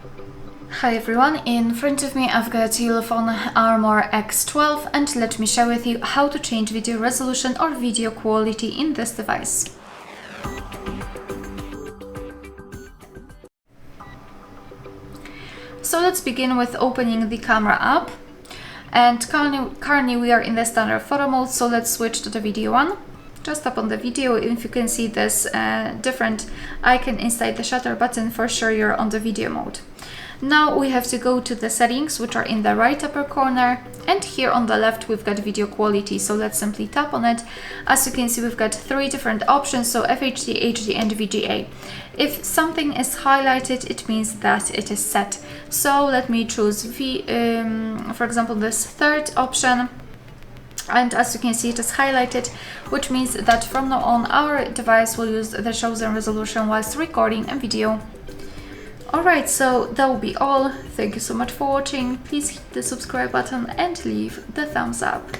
Hi everyone, in front of me I've got ULEFONE Armor X12 and let me share with you how to change video resolution or video quality in this device. So let's begin with opening the camera app, and currently we are in the standard photo mode, so let's switch to the video one. Just tap on the video. If you can see this different icon inside the shutter button, for sure you're on the video mode. Now we have to go to the settings, which are in the right upper corner, and here on the left we've got video quality, so let's simply tap on it. As you can see, we've got three different options, so FHD, HD and VGA. If something is highlighted, it means that it is set. So let me choose for example, this third option. And as you can see, it is highlighted, which means that from now on our device will use the chosen resolution whilst recording a video. Alright, so that will be all. Thank you so much for watching. Please hit the subscribe button and leave the thumbs up.